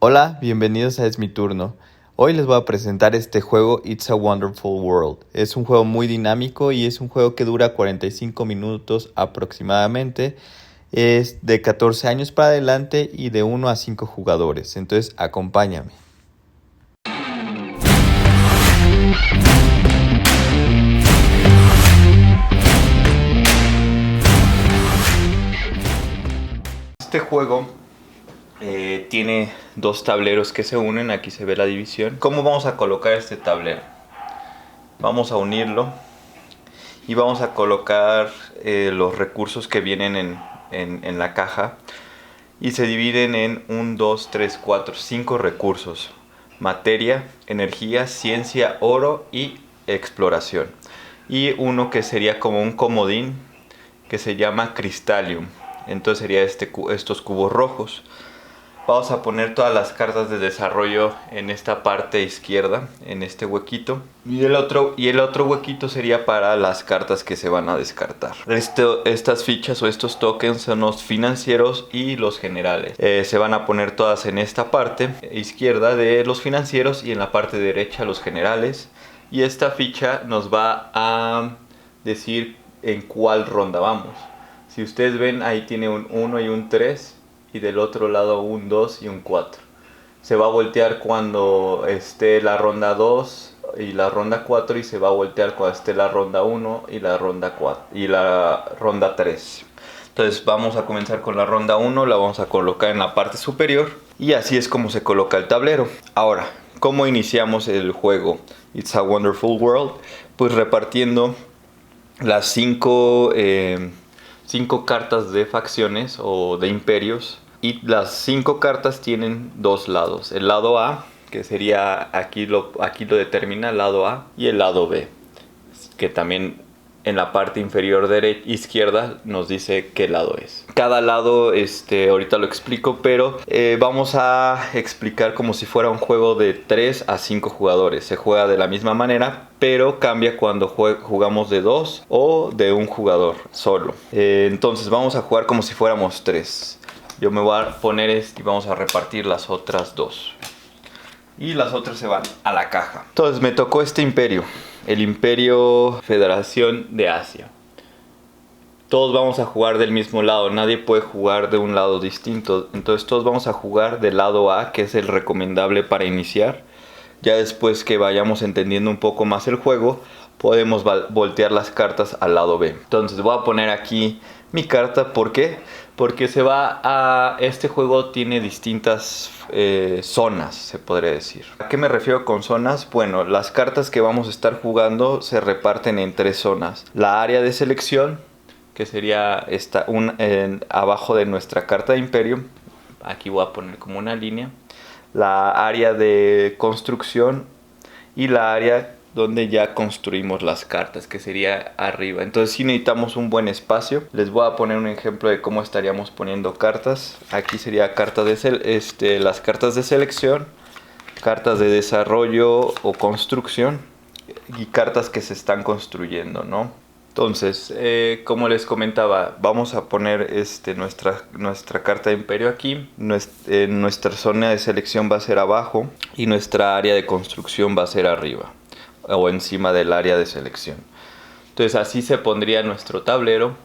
Hola, bienvenidos a Es mi turno. Hoy les voy a presentar este juego It's a Wonderful World. Es un juego muy dinámico y es un juego que dura 45 minutos aproximadamente. Es de 14 años para adelante y de 1 a 5 jugadores. Entonces, acompáñame. Este juego tiene dos tableros que se unen. Aquí se ve la división. ¿Cómo vamos a colocar este tablero? Vamos a unirlo y vamos a colocar los recursos que vienen en la caja y se dividen en 1, 2, 3, 4, 5 recursos: materia, energía, ciencia, oro y exploración, y uno que sería como un comodín que se llama Crystallium. Entonces sería estos cubos rojos. Vamos a poner todas las cartas de desarrollo en esta parte izquierda, en este huequito. Y el otro huequito sería para las cartas que se van a descartar. Estas fichas o estos tokens son los financieros y los generales. Se van a poner todas en esta parte izquierda de los financieros y en la parte derecha los generales. Y esta ficha nos va a decir en cuál ronda vamos. Si ustedes ven, ahí tiene un 1 y un 3. Y del otro lado un 2 y un 4. Se va a voltear cuando esté la ronda 2 y la ronda 4, y se va a voltear cuando esté la ronda 1 y la ronda 4 y la ronda 3. Entonces vamos a comenzar con la ronda 1, la vamos a colocar en la parte superior y así es como se coloca el tablero. Ahora, ¿cómo iniciamos el juego It's a Wonderful World? Pues repartiendo las 5 cartas de facciones o de imperios. Y las 5 cartas tienen dos lados. El lado A, que sería, aquí lo determina el lado A, y el lado B, que también en la parte inferior izquierda nos dice qué lado es. Cada lado, ahorita lo explico, pero vamos a explicar como si fuera un juego de 3 a 5 jugadores. Se juega de la misma manera, pero cambia cuando jugamos de 2 o de un jugador solo. Entonces vamos a jugar como si fuéramos 3. Yo me voy a poner y vamos a repartir las otras 2. Y las otras se van a la caja. Entonces me tocó este imperio. El Imperio Federación de Asia. Todos vamos a jugar del mismo lado. Nadie puede jugar de un lado distinto. Entonces todos vamos a jugar del lado A, que es el recomendable para iniciar. Ya después que vayamos entendiendo un poco más el juego, podemos voltear las cartas al lado B. Entonces voy a poner aquí mi carta. ¿Por qué? Porque este juego tiene distintas zonas, se podría decir. ¿A qué me refiero con zonas? Bueno, las cartas que vamos a estar jugando se reparten en 3 zonas. La área de selección, que sería abajo de nuestra carta de imperio. Aquí voy a poner como una línea. La área de construcción y la área donde ya construimos las cartas, que sería arriba. Entonces sí necesitamos un buen espacio. Les voy a poner un ejemplo de cómo estaríamos poniendo cartas. Aquí sería las cartas de selección, cartas de desarrollo o construcción y cartas que se están construyendo, ¿no? Entonces, como les comentaba, vamos a poner nuestra carta de imperio aquí. Nuestra zona de selección va a ser abajo y nuestra área de construcción va a ser arriba o encima del área de selección. Entonces así se pondría nuestro tablero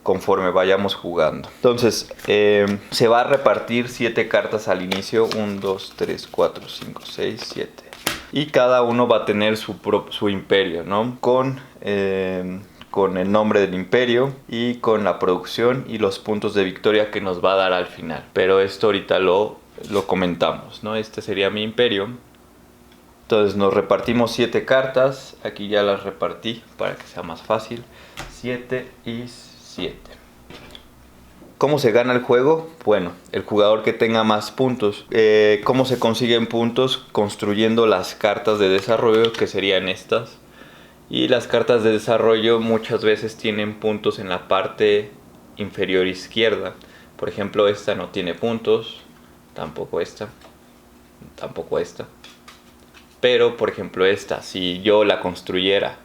conforme vayamos jugando. Entonces se va a repartir 7 cartas al inicio. 1, 2, 3, 4, 5, 6, 7. Y cada uno va a tener su imperio, ¿no? Con el nombre del imperio y con la producción y los puntos de victoria que nos va a dar al final. Pero esto ahorita lo comentamos, ¿no? Este sería mi imperio. Entonces nos repartimos 7 cartas. Aquí ya las repartí para que sea más fácil. 7 y 7. ¿Cómo se gana el juego? Bueno, el jugador que tenga más puntos. ¿Cómo se consiguen puntos? Construyendo las cartas de desarrollo, que serían estas. Y las cartas de desarrollo muchas veces tienen puntos en la parte inferior izquierda. Por ejemplo, esta no tiene puntos. Tampoco esta. Tampoco esta. Pero, por ejemplo, esta, si yo la construyera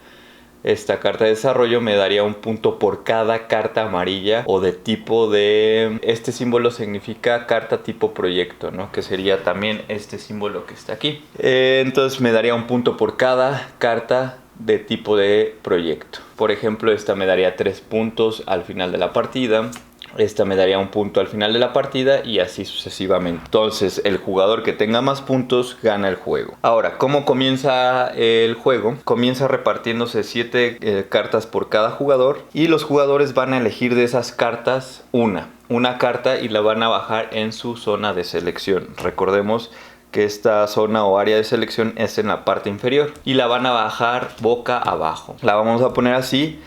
esta carta de desarrollo me daría un punto por cada carta amarilla o de tipo de... Este símbolo significa carta tipo proyecto, ¿no? Que sería también este símbolo que está aquí. Entonces me daría un punto por cada carta de tipo de proyecto. Por ejemplo, esta me daría 3 puntos al final de la partida. Esta me daría un punto al final de la partida y así sucesivamente. Entonces el jugador que tenga más puntos gana el juego. Ahora, ¿cómo comienza el juego? Comienza repartiéndose 7 cartas por cada jugador. Y los jugadores van a elegir de esas cartas una carta y la van a bajar en su zona de selección. Recordemos que esta zona o área de selección es en la parte inferior. Y la van a bajar boca abajo. La vamos a poner así.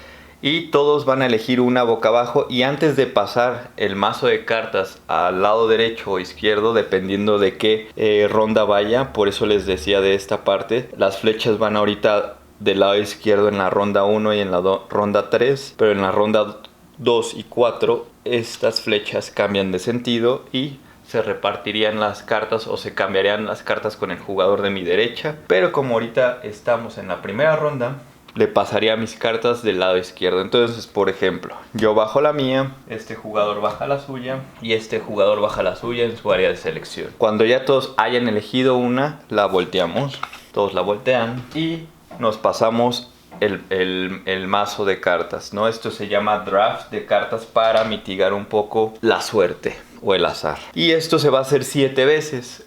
Y todos van a elegir una boca abajo, y antes de pasar el mazo de cartas al lado derecho o izquierdo, dependiendo de qué ronda vaya, por eso les decía de esta parte, las flechas van ahorita del lado izquierdo en la ronda 1 y en la ronda 3, pero en la ronda 2 y 4 estas flechas cambian de sentido y se repartirían las cartas o se cambiarían las cartas con el jugador de mi derecha. Pero como ahorita estamos en la primera ronda, le pasaría mis cartas del lado izquierdo. Entonces, por ejemplo, yo bajo la mía, este jugador baja la suya y este jugador baja la suya en su área de selección. Cuando ya todos hayan elegido una, la volteamos. Todos la voltean y nos pasamos el mazo de cartas, ¿no? Esto se llama draft de cartas para mitigar un poco la suerte o el azar. Y esto se va a hacer 7 veces,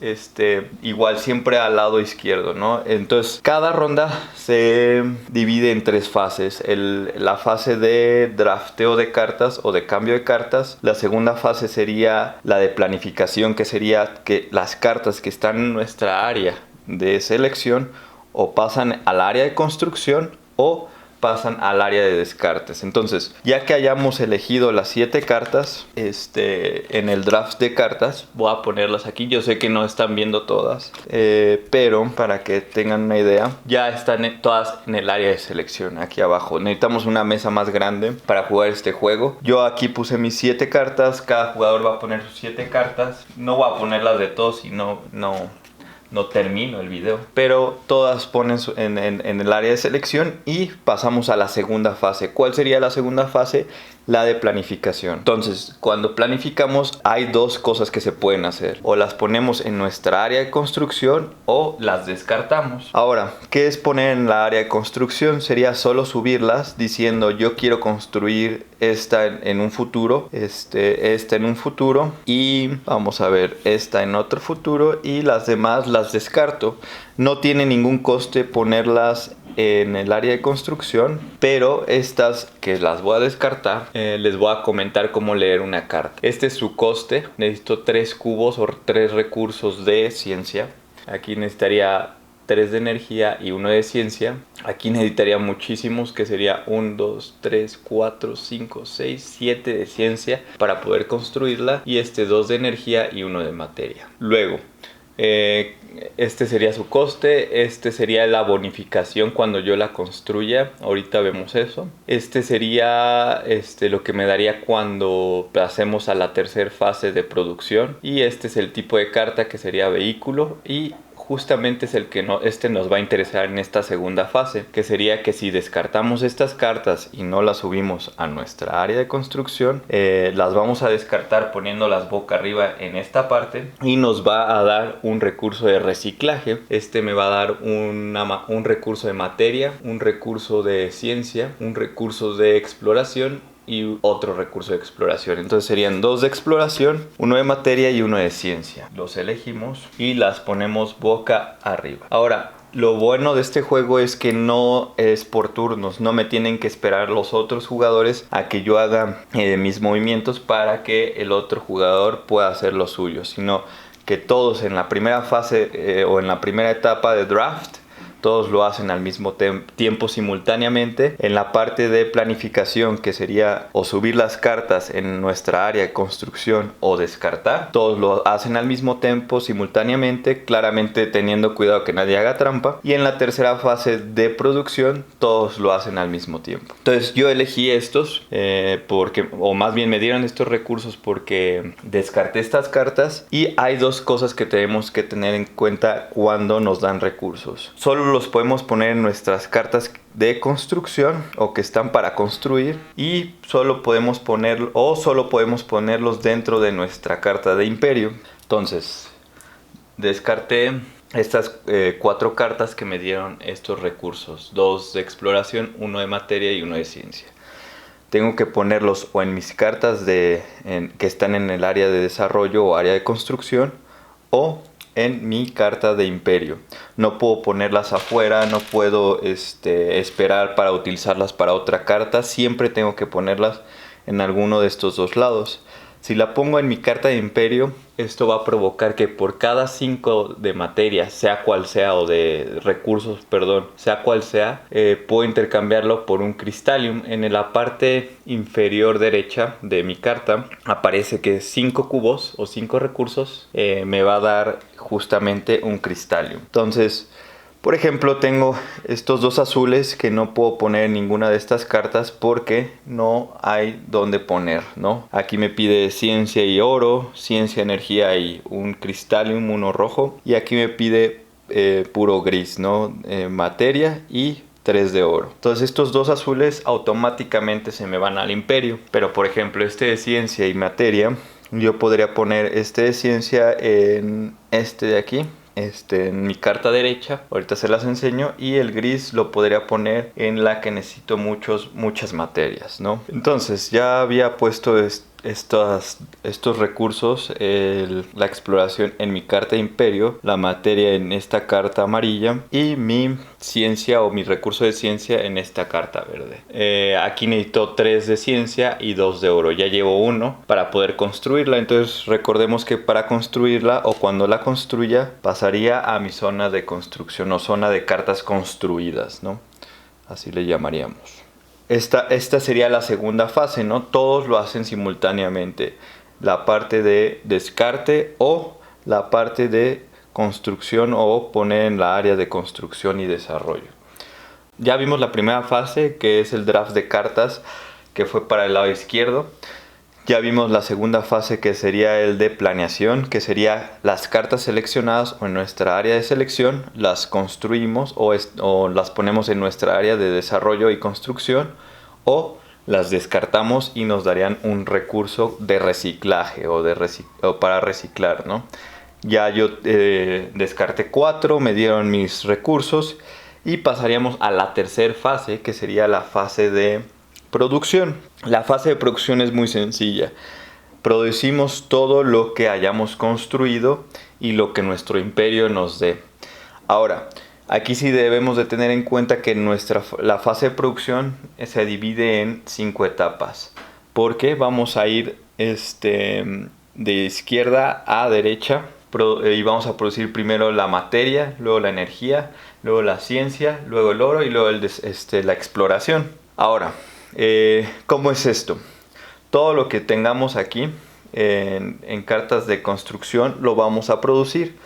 igual siempre al lado izquierdo, ¿no? Entonces cada ronda se divide en 3 fases. La fase de drafteo de cartas o de cambio de cartas. La segunda fase sería la de planificación, que sería que las cartas que están en nuestra área de selección o pasan al área de construcción o pasan al área de descartes. Entonces, ya que hayamos elegido las 7 cartas en el draft de cartas, voy a ponerlas aquí. Yo sé que no están viendo todas, pero para que tengan una idea, ya están todas en el área de selección aquí abajo. Necesitamos una mesa más grande para jugar este juego. Yo aquí puse mis 7 cartas. Cada jugador va a poner sus 7 cartas. No voy a ponerlas de todos y no termino el video, pero todas ponen en el área de selección y pasamos a la segunda fase. ¿Cuál sería la segunda fase? La de planificación. Entonces, cuando planificamos hay 2 cosas que se pueden hacer: o las ponemos en nuestra área de construcción o las descartamos. Ahora, ¿qué es poner en la área de construcción? Sería solo subirlas diciendo yo quiero construir esta en un futuro, esta en un futuro, y vamos a ver, esta en otro futuro, y las demás las descarto. No tiene ningún coste ponerlas en el área de construcción, pero estas que las voy a descartar, les voy a comentar cómo leer una carta. Este es su coste. Necesito 3 cubos o 3 recursos de ciencia. Aquí necesitaría 3 de energía y 1 de ciencia. Aquí necesitaría muchísimos, que sería 1, 2, 3, 4, 5, 6, 7 de ciencia para poder construirla, y 2 de energía y 1 de materia. Luego, este sería su coste. Sería la bonificación cuando yo la construya. Ahorita vemos eso. Sería lo que me daría cuando pasemos a la tercera fase de producción. Y es el tipo de carta, que sería vehículo, y justamente es el que nos va a interesar en esta segunda fase, que sería que si descartamos estas cartas y no las subimos a nuestra área de construcción, las vamos a descartar poniéndolas boca arriba en esta parte, y nos va a dar un recurso de reciclaje. Me va a dar un recurso de materia, un recurso de ciencia, un recurso de exploración y otro recurso de exploración. Entonces serían 2 de exploración, 1 de materia y 1 de ciencia. Los elegimos y las ponemos boca arriba. Ahora, lo bueno de este juego es que no es por turnos. No me tienen que esperar los otros jugadores a que yo haga mis movimientos para que el otro jugador pueda hacer lo suyo, sino que todos en la primera fase o en la primera etapa de draft, todos lo hacen al mismo tiempo simultáneamente. En la parte de planificación, que sería o subir las cartas en nuestra área de construcción o descartar, todos lo hacen al mismo tiempo simultáneamente, claramente teniendo cuidado que nadie haga trampa. Y en la tercera fase de producción, todos lo hacen al mismo tiempo. Entonces yo elegí estos o más bien me dieron estos recursos porque descarté estas cartas. Y hay 2 cosas que tenemos que tener en cuenta cuando nos dan recursos. Solo solo los podemos poner en nuestras cartas de construcción o que están para construir, y solo podemos ponerlos dentro de nuestra carta de imperio. Entonces descarté estas 4 cartas que me dieron estos recursos: 2 de exploración, 1 de materia y 1 de ciencia. Tengo que ponerlos o en mis cartas que están en el área de desarrollo o área de construcción, o en mi carta de imperio. No puedo ponerlas afuera, no puedo esperar para utilizarlas para otra carta. Siempre tengo que ponerlas en alguno de estos dos lados. Si la pongo en mi carta de imperio, esto va a provocar que por cada 5 de materia, sea cual sea, o de recursos, perdón, sea cual sea, puedo intercambiarlo por un cristalium. En la parte inferior derecha de mi carta aparece que 5 cubos o 5 recursos me va a dar justamente un cristalium. Entonces, por ejemplo, tengo estos 2 azules que no puedo poner en ninguna de estas cartas porque no hay donde poner, ¿no? Aquí me pide ciencia y oro, ciencia, energía y un cristalium, uno rojo. Y aquí me pide puro gris, ¿no? Materia y 3 de oro. Entonces estos 2 azules automáticamente se me van al imperio. Pero por ejemplo, este de ciencia y materia, yo podría poner este de ciencia en este de aquí, en mi carta derecha. Ahorita se las enseño. Y el gris lo podría poner en la que necesito muchas materias, ¿no? Entonces ya había puesto estos recursos, la exploración en mi carta de imperio, la materia en esta carta amarilla y mi ciencia o mi recurso de ciencia en esta carta verde. Aquí necesito 3 de ciencia y 2 de oro. Ya llevo 1 para poder construirla. Entonces recordemos que para construirla, o cuando la construya, pasaría a mi zona de construcción o zona de cartas construidas, ¿no? Así le llamaríamos. Esta sería la segunda fase, ¿no? Todos lo hacen simultáneamente. La parte de descarte o la parte de construcción, o poner en la área de construcción y desarrollo. Ya vimos la primera fase, que es el draft de cartas, que fue para el lado izquierdo. Ya vimos la segunda fase, que sería el de planeación, que sería las cartas seleccionadas o en nuestra área de selección, las construimos o las ponemos en nuestra área de desarrollo y construcción, o las descartamos y nos darían un recurso de reciclaje o para reciclar, ¿no? Ya yo descarté 4, me dieron mis recursos y pasaríamos a la tercera fase, que sería la fase de producción. La fase de producción es muy sencilla. Producimos todo lo que hayamos construido y lo que nuestro imperio nos dé. Ahora, aquí sí debemos de tener en cuenta que la fase de producción se divide en 5 etapas. Porque vamos a ir de izquierda a derecha y vamos a producir primero la materia, luego la energía, luego la ciencia, luego el oro y luego la exploración. Ahora, ¿cómo es esto? Todo lo que tengamos aquí en cartas de construcción lo vamos a producir.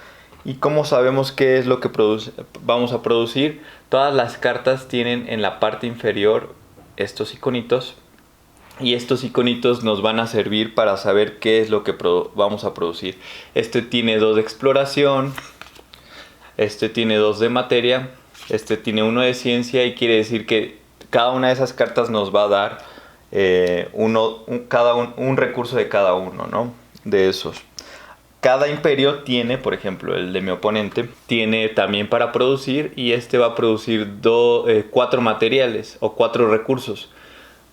¿Y cómo sabemos qué es lo que vamos a producir? Todas las cartas tienen en la parte inferior estos iconitos. Y estos iconitos nos van a servir para saber qué es lo que vamos a producir. Este tiene 2 de exploración. Este tiene 2 de materia. Este tiene 1 de ciencia. Y quiere decir que cada una de esas cartas nos va a dar un recurso de cada uno, ¿no? De esos. Cada imperio tiene, por ejemplo, el de mi oponente, tiene también para producir, y este va a producir 4 materiales o 4 recursos.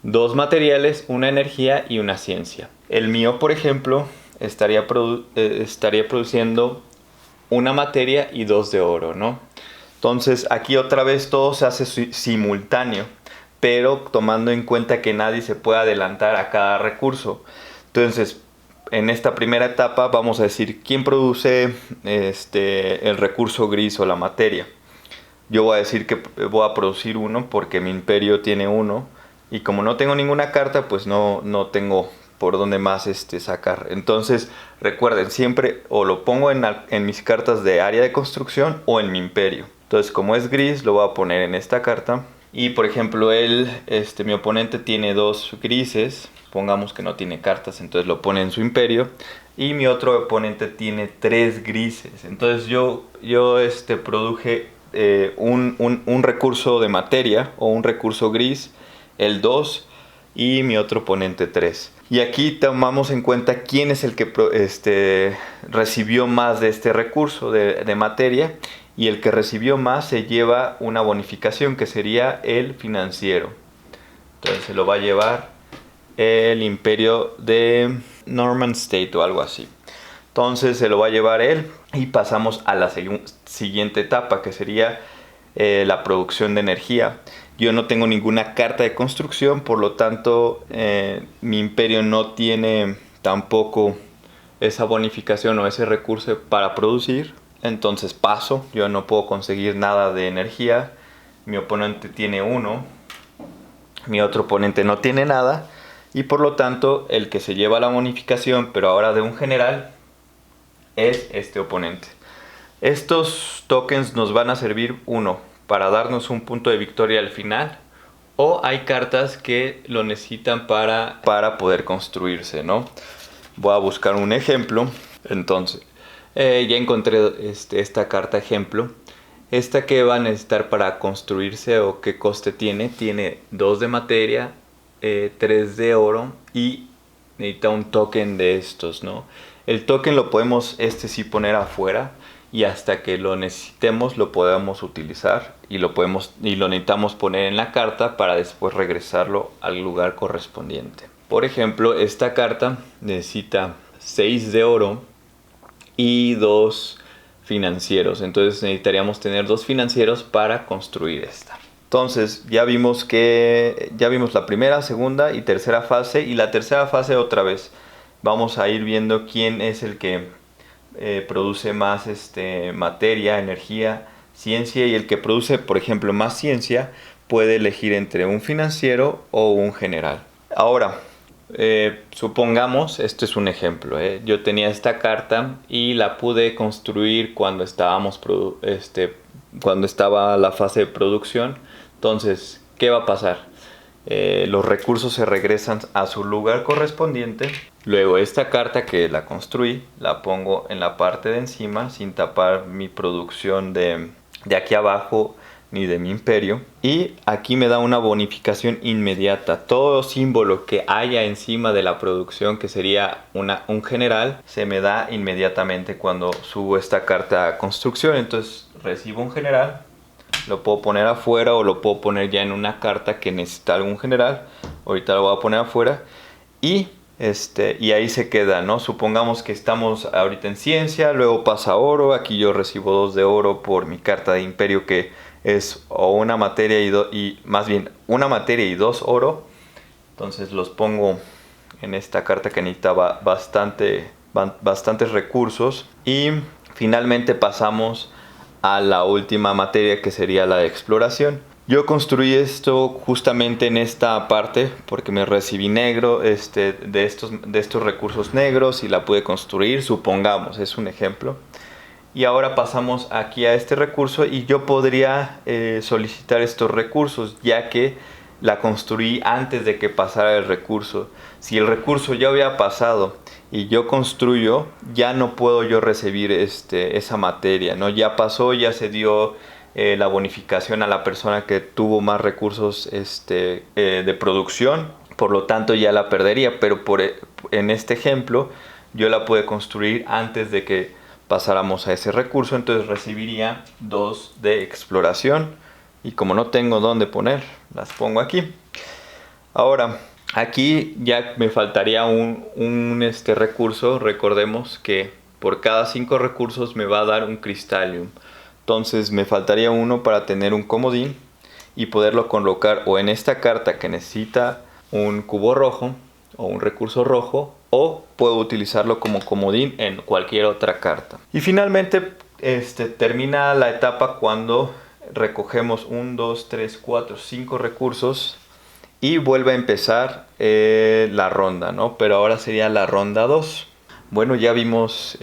2 materiales, una energía y una ciencia. El mío, por ejemplo, estaría produciendo una materia y 2 de oro, ¿no? Entonces aquí otra vez todo se hace simultáneo, pero tomando en cuenta que nadie se puede adelantar a cada recurso. Entonces, en esta primera etapa vamos a decir quién produce el recurso gris o la materia. Yo voy a decir que voy a producir 1 porque mi imperio tiene 1, y como no tengo ninguna carta, pues no tengo por dónde más sacar. Entonces recuerden, siempre o lo pongo en mis cartas de área de construcción o en mi imperio. Entonces, como es gris, lo voy a poner en esta carta. Y por ejemplo, mi oponente tiene 2 grises. Pongamos que no tiene cartas, entonces lo pone en su imperio. Y mi otro oponente tiene 3 grises. Entonces yo produje un recurso de materia o un recurso gris, el 2 y mi otro oponente 3. Y aquí tomamos en cuenta quién es el que recibió más de este recurso de materia, y el que recibió más se lleva una bonificación que sería el financiero. Entonces se lo va a llevar el imperio de Norman State o algo así. Entonces se lo va a llevar él y pasamos a la siguiente etapa, que sería la producción de energía. Yo no tengo ninguna carta de construcción, por lo tanto mi imperio no tiene tampoco esa bonificación o ese recurso para producir. Entonces paso, yo no puedo conseguir nada de energía. Mi oponente tiene 1, mi otro oponente no tiene nada, y por lo tanto el que se lleva la bonificación, pero ahora de un general, es este oponente. Estos tokens nos van a servir, uno, para darnos un punto de victoria al final, o hay cartas que lo necesitan para poder construirse, ¿no? Voy a buscar un ejemplo. Entonces, ya encontré esta carta ejemplo. Esta que va a necesitar para construirse, o qué coste tiene 2 de materia, 3 de oro, y necesita un token de estos, ¿no? El token lo podemos sí poner afuera, y hasta que lo necesitemos lo podemos utilizar, y lo necesitamos poner en la carta para después regresarlo al lugar correspondiente. Por ejemplo, esta carta necesita 6 de oro y 2 financieros. Entonces necesitaríamos tener 2 financieros para construir esta. Entonces ya vimos la primera, segunda y tercera fase. Y la tercera fase, otra vez vamos a ir viendo quién es el que produce más materia, energía, ciencia. Y el que produce, por ejemplo, más ciencia puede elegir entre un financiero o un general. Ahora, supongamos, esto es un ejemplo, yo tenía esta carta y la pude construir cuando estaba la fase de producción. Entonces, ¿qué va a pasar? Los recursos se regresan a su lugar correspondiente. Luego esta carta que la construí la pongo en la parte de encima, sin tapar mi producción de aquí abajo ni de mi imperio, y aquí me da una bonificación inmediata. Todo símbolo que haya encima de la producción, que sería un general, se me da inmediatamente cuando subo esta carta a construcción. Entonces recibo un general, lo puedo poner afuera o lo puedo poner ya en una carta que necesita algún general. Ahorita lo voy a poner afuera y ahí se queda, ¿no? Supongamos que estamos ahorita en ciencia, luego pasa oro. Aquí yo recibo 2 de oro por mi carta de imperio, que es o una materia una materia y 2 oro. Entonces los pongo en esta carta que necesitaba bastantes recursos. Y finalmente pasamos a la última materia, que sería la de exploración. Yo construí esto justamente en esta parte porque me recibí negro de estos recursos negros y la pude construir, supongamos, es un ejemplo. Y ahora pasamos aquí a este recurso y yo podría solicitar estos recursos, ya que la construí antes de que pasara el recurso. Si el recurso ya había pasado y yo construyo, ya no puedo yo recibir esa materia, ¿no? Ya pasó, ya se dio la bonificación a la persona que tuvo más recursos de producción, por lo tanto ya la perdería. Pero en este ejemplo yo la pude construir antes de que pasáramos a ese recurso, entonces recibiría 2 de exploración, y como no tengo dónde poner, las pongo aquí. Ahora, aquí ya me faltaría un recurso. Recordemos que por cada 5 recursos me va a dar un Crystallium. Entonces me faltaría uno para tener un comodín y poderlo colocar o en esta carta que necesita un cubo rojo o un recurso rojo, o puedo utilizarlo como comodín en cualquier otra carta. Y finalmente termina la etapa cuando recogemos 1, 2, 3, 4, 5 recursos y vuelve a empezar la ronda, ¿no? Pero ahora sería la ronda 2. Bueno, ya vimos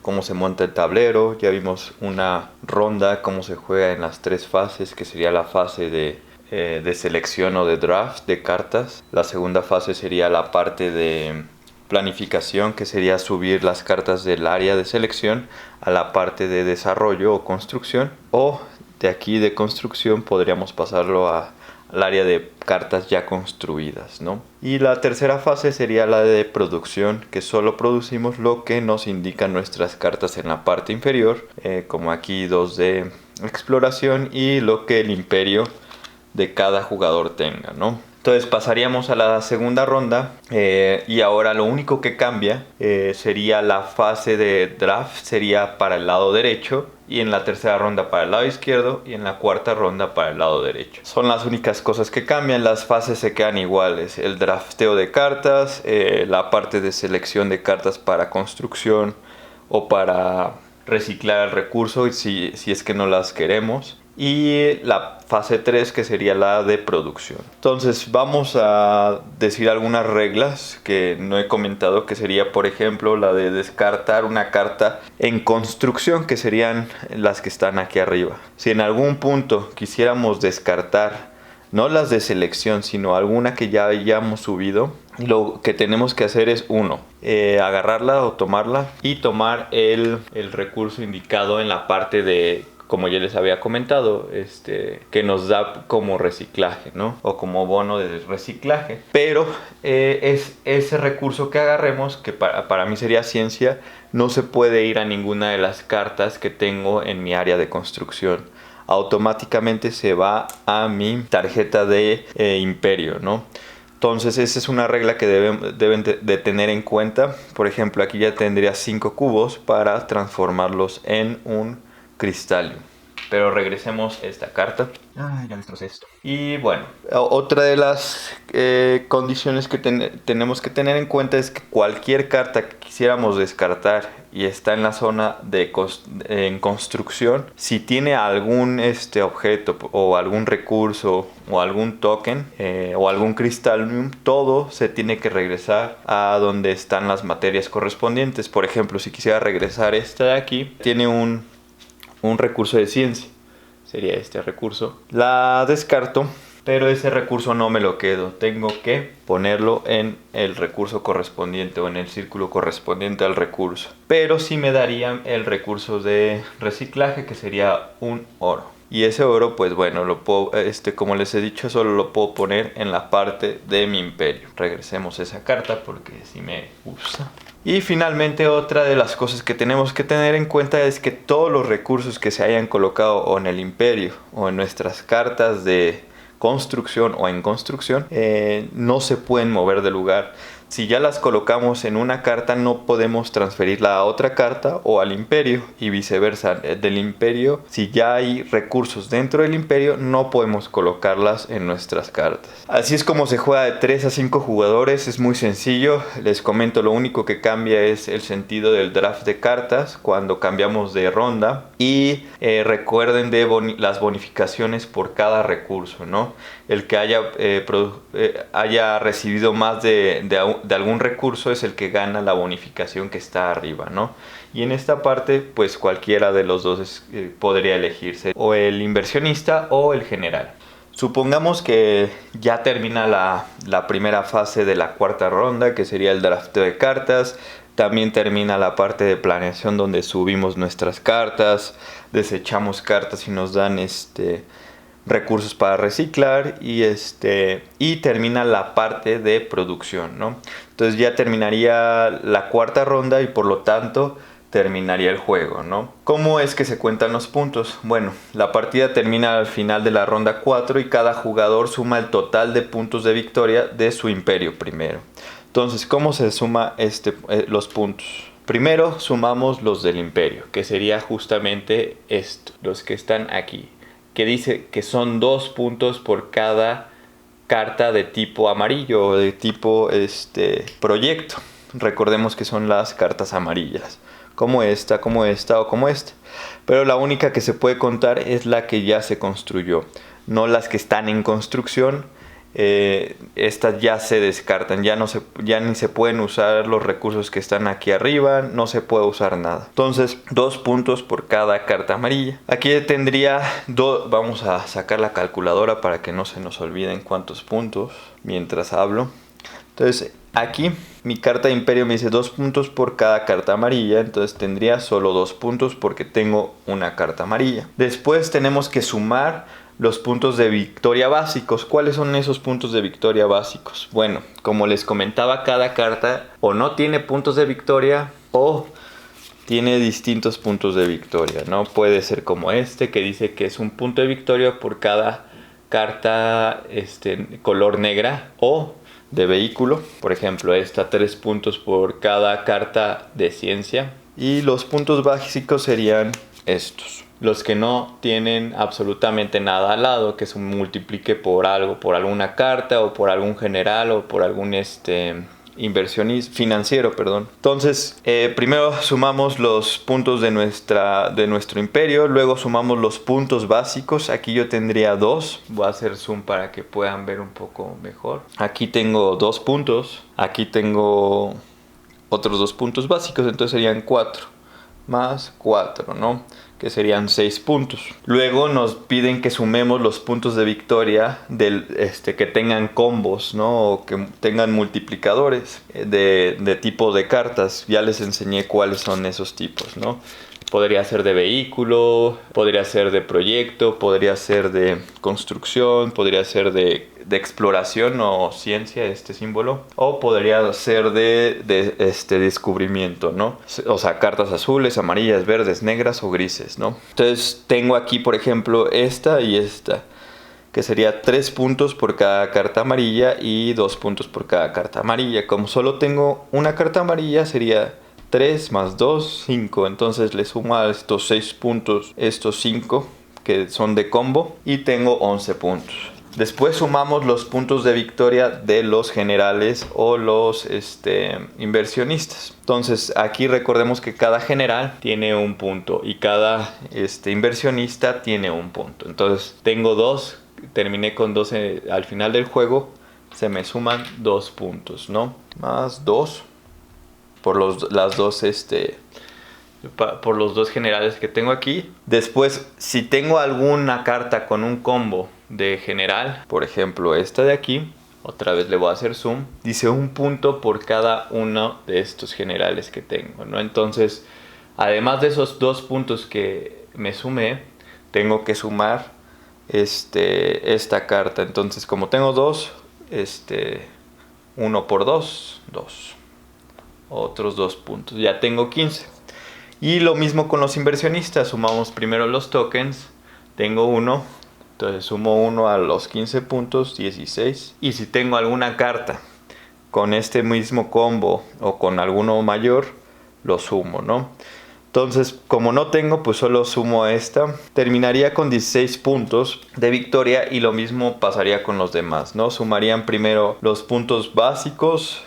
cómo se monta el tablero, ya vimos una ronda, cómo se juega en las 3 fases, que sería la fase de selección o de draft de cartas. La segunda fase sería la parte de planificación, que sería subir las cartas del área de selección a la parte de desarrollo o construcción. O de aquí de construcción podríamos pasarlo al área de cartas ya construidas, ¿no? Y la tercera fase sería la de producción, que solo producimos lo que nos indican nuestras cartas en la parte inferior, como aquí 2 de exploración y lo que el imperio de cada jugador tenga, ¿no? Entonces pasaríamos a la segunda ronda y ahora lo único que cambia sería la fase de draft, sería para el lado derecho, y en la tercera ronda para el lado izquierdo y en la cuarta ronda para el lado derecho. Son las únicas cosas que cambian, las fases se quedan iguales: el drafteo de cartas, la parte de selección de cartas para construcción o para reciclar el recurso si es que no las queremos, y la fase 3, que sería la de producción. Entonces vamos a decir algunas reglas que no he comentado, que sería por ejemplo la de descartar una carta en construcción, que serían las que están aquí arriba. Si en algún punto quisiéramos descartar no las de selección, sino alguna que ya hayamos subido, lo que tenemos que hacer es agarrarla o tomarla y tomar el recurso indicado en la parte de, como ya les había comentado, que nos da como reciclaje, ¿no? O como bono de reciclaje. Pero es ese recurso que agarremos, que para mí sería ciencia, no se puede ir a ninguna de las cartas que tengo en mi área de construcción. Automáticamente se va a mi tarjeta de imperio, ¿no? Entonces esa es una regla que deben de tener en cuenta. Por ejemplo, aquí ya tendría 5 cubos para transformarlos en un Crystalium. Pero regresemos a esta carta. Ya destrocé esto. Y bueno, otra de las condiciones que tenemos que tener en cuenta es que cualquier carta que quisiéramos descartar y está en la zona en construcción, si tiene algún objeto o algún recurso o algún token o algún Crystalium, todo se tiene que regresar a donde están las materias correspondientes. Por ejemplo, si quisiera regresar esta de aquí, tiene un recurso de ciencia, sería este recurso. La descarto, pero ese recurso no me lo quedo, tengo que ponerlo en el recurso correspondiente o en el círculo correspondiente al recurso. Pero sí me darían el recurso de reciclaje, que sería un oro. Y ese oro, pues bueno, lo puedo, como les he dicho, solo lo puedo poner en la parte de mi imperio. Regresemos a esa carta porque sí me gusta. Y finalmente, otra de las cosas que tenemos que tener en cuenta es que todos los recursos que se hayan colocado o en el imperio o en nuestras cartas de construcción o en construcción no se pueden mover de lugar. Si ya las colocamos en una carta, no podemos transferirla a otra carta o al imperio, y viceversa. Del imperio, si ya hay recursos dentro del imperio, no podemos colocarlas en nuestras cartas. Así es como se juega de 3 a 5 jugadores. Es muy sencillo. Les comento, lo único que cambia es el sentido del draft de cartas cuando cambiamos de ronda. Y recuerden de las bonificaciones por cada recurso, ¿no? El que haya recibido más de algún recurso es el que gana la bonificación que está arriba, ¿no? Y en esta parte, pues cualquiera de los dos podría elegirse, o el inversionista o el general. Supongamos que ya termina la primera fase de la cuarta ronda, que sería el drafteo de cartas. También termina la parte de planeación, donde subimos nuestras cartas, desechamos cartas y nos dan recursos para reciclar, y termina la parte de producción, ¿no? Entonces ya terminaría la cuarta ronda y por lo tanto terminaría el juego, ¿no? ¿Cómo es que se cuentan los puntos? Bueno, la partida termina al final de la ronda 4 y cada jugador suma el total de puntos de victoria de su imperio primero. Entonces, ¿cómo se suma los puntos? Primero sumamos los del imperio, que sería justamente los que están aquí, que dice que son 2 puntos por cada carta de tipo amarillo o de tipo proyecto. Recordemos que son las cartas amarillas, como esta o como esta. Pero la única que se puede contar es la que ya se construyó, no las que están en construcción. Estas ya se descartan, ya ni se pueden usar los recursos que están aquí arriba, no se puede usar nada. Entonces 2 puntos por cada carta amarilla. Aquí tendría vamos a sacar la calculadora para que no se nos olviden cuántos puntos mientras hablo. Entonces aquí mi carta de imperio me dice 2 puntos por cada carta amarilla. Entonces tendría solo 2 puntos porque tengo una carta amarilla. Después tenemos que sumar los puntos de victoria básicos. ¿Cuáles son esos puntos de victoria básicos? Bueno, como les comentaba, cada carta o no tiene puntos de victoria o tiene distintos puntos de victoria, ¿no? Puede ser como este, que dice que es un punto de victoria por cada carta color negra o de vehículo. Por ejemplo, esta 3 puntos por cada carta de ciencia. Y los puntos básicos serían estos. Los que no tienen absolutamente nada al lado, que se multiplique por algo, por alguna carta o por algún general o por algún inversionista financiero, perdón. Entonces, primero sumamos los puntos de nuestro imperio, luego sumamos los puntos básicos. Aquí yo tendría 2. Voy a hacer zoom para que puedan ver un poco mejor. Aquí tengo 2 puntos, aquí tengo otros 2 puntos básicos, entonces serían 4 más 4, ¿no? Que serían 6 puntos. Luego nos piden que sumemos los puntos de victoria que tengan combos, ¿no? O que tengan multiplicadores de tipo de cartas. Ya les enseñé cuáles son esos tipos, ¿no? Podría ser de vehículo, podría ser de proyecto, podría ser de construcción, podría ser de exploración o ciencia, este símbolo, o podría ser de descubrimiento, ¿no? O sea, cartas azules, amarillas, verdes, negras o grises, ¿no? Entonces tengo aquí, por ejemplo, esta y esta, que sería 3 puntos por cada carta amarilla y 2 puntos por cada carta amarilla. Como solo tengo una carta amarilla, sería 3 más 2, 5. Entonces le sumo a estos 6 puntos estos 5 que son de combo y tengo 11 puntos. Después sumamos los puntos de victoria de los generales o los inversionistas. Entonces aquí recordemos que cada general tiene un punto y cada inversionista tiene un punto. Entonces tengo 2, terminé con 12 al final del juego, se me suman 2 puntos, ¿no? Más 2 por los dos generales que tengo aquí. Después, si tengo alguna carta con un combo de general, por ejemplo esta de aquí, otra vez le voy a hacer zoom, dice 1 punto por cada uno de estos generales que tengo, ¿no? Entonces, además de esos 2 puntos que me sumé, tengo que sumar esta carta. Entonces, como tengo 2, 1 por 2, 2. Otros 2 puntos, ya tengo 15. Y lo mismo con los inversionistas, sumamos primero los tokens, tengo 1, entonces sumo 1 a los 15 puntos, 16. Y si tengo alguna carta con este mismo combo o con alguno mayor, lo sumo, ¿no? Entonces, como no tengo, pues solo sumo esta. Terminaría con 16 puntos de victoria y lo mismo pasaría con los demás, ¿no? Sumarían primero los puntos básicos,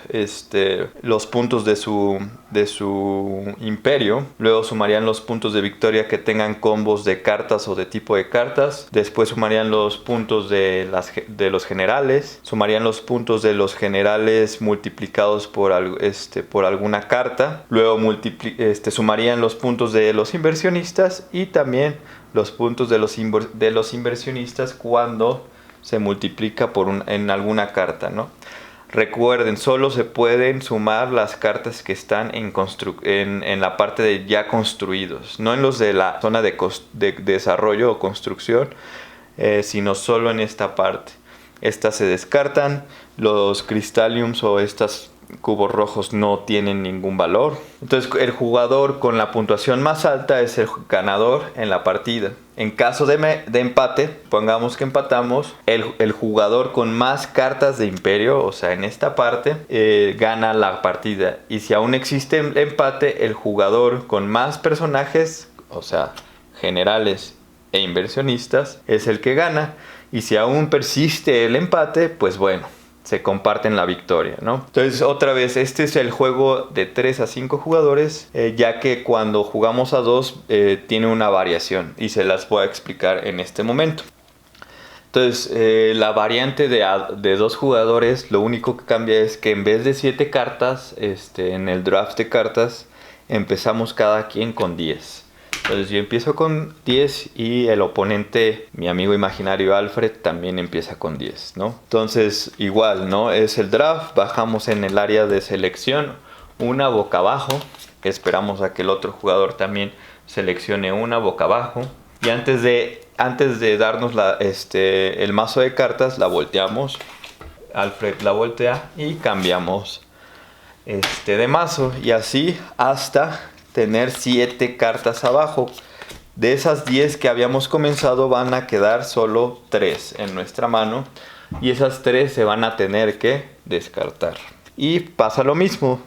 los puntos de su imperio. Luego sumarían los puntos de victoria que tengan combos de cartas o de tipo de cartas. Después sumarían los puntos de los generales. Sumarían los puntos de los generales multiplicados por alguna carta. Luego sumarían los puntos de los inversionistas y también los puntos de los inversionistas cuando se multiplica en alguna carta, ¿no? Recuerden, solo se pueden sumar las cartas que están en la parte de ya construidos, no en los de la zona de desarrollo o construcción, sino solo en esta parte. Estas se descartan, los crystalliums o estas cubos rojos no tienen ningún valor. Entonces el jugador con la puntuación más alta es el ganador en la partida. En caso de empate, pongamos que empatamos, el jugador con más cartas de imperio, o sea en esta parte, gana la partida. Y si aún existe el empate, el jugador con más personajes, o sea generales e inversionistas, es el que gana. Y si aún persiste el empate, pues bueno, se comparten la victoria, ¿no? Entonces, otra vez, este es el juego de 3 a 5 jugadores, ya que cuando jugamos a 2 tiene una variación y se las voy a explicar en este momento. Entonces, la variante de 2 jugadores, lo único que cambia es que en vez de 7 cartas, en el draft de cartas, empezamos cada quien con 10. Entonces yo empiezo con 10 y el oponente, mi amigo imaginario Alfred, también empieza con 10, ¿no? Entonces igual, ¿no? Es el draft, bajamos en el área de selección una boca abajo, esperamos a que el otro jugador también seleccione una boca abajo y antes de darnos el mazo de cartas la volteamos, Alfred la voltea y cambiamos de mazo y así hasta tener 7 cartas abajo. De esas 10 que habíamos comenzado van a quedar solo 3 en nuestra mano y esas 3 se van a tener que descartar. Y pasa lo mismo,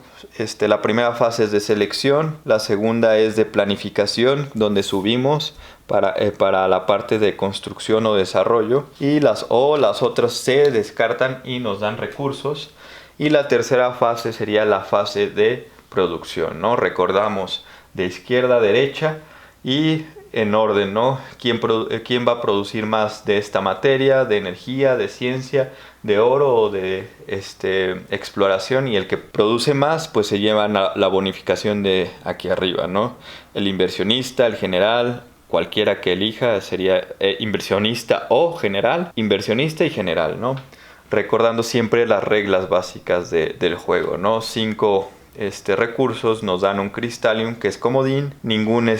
la primera fase es de selección, la segunda es de planificación donde subimos para la parte de construcción o desarrollo y las otras se descartan y nos dan recursos. Y la tercera fase sería la fase de producción, ¿no? Recordamos de izquierda a derecha y en orden, ¿no? ¿Quién va a producir más de esta materia, de energía, de ciencia, de oro o de exploración? Y el que produce más, pues se lleva la bonificación de aquí arriba, ¿no? El inversionista, el general, cualquiera que elija sería inversionista o general, inversionista y general, ¿no? Recordando siempre las reglas básicas del juego, ¿no? 5 recursos nos dan un Crystallium que es comodín, ningún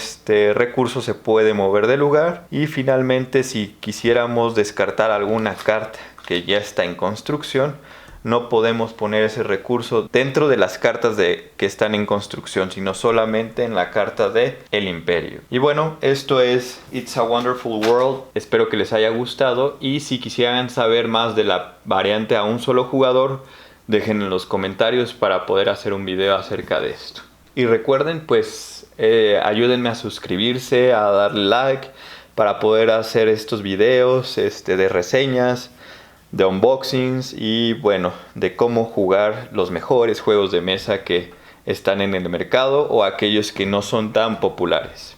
recurso se puede mover de lugar y finalmente si quisiéramos descartar alguna carta que ya está en construcción, no podemos poner ese recurso dentro de las cartas que están en construcción, sino solamente en la carta de el Imperio. Y bueno, esto es It's a Wonderful World. Espero que les haya gustado y si quisieran saber más de la variante a un solo jugador, dejen en los comentarios para poder hacer un video acerca de esto. Y recuerden, pues, ayúdenme a suscribirse, a darle like para poder hacer estos videos de reseñas, de unboxings y bueno, de cómo jugar los mejores juegos de mesa que están en el mercado o aquellos que no son tan populares.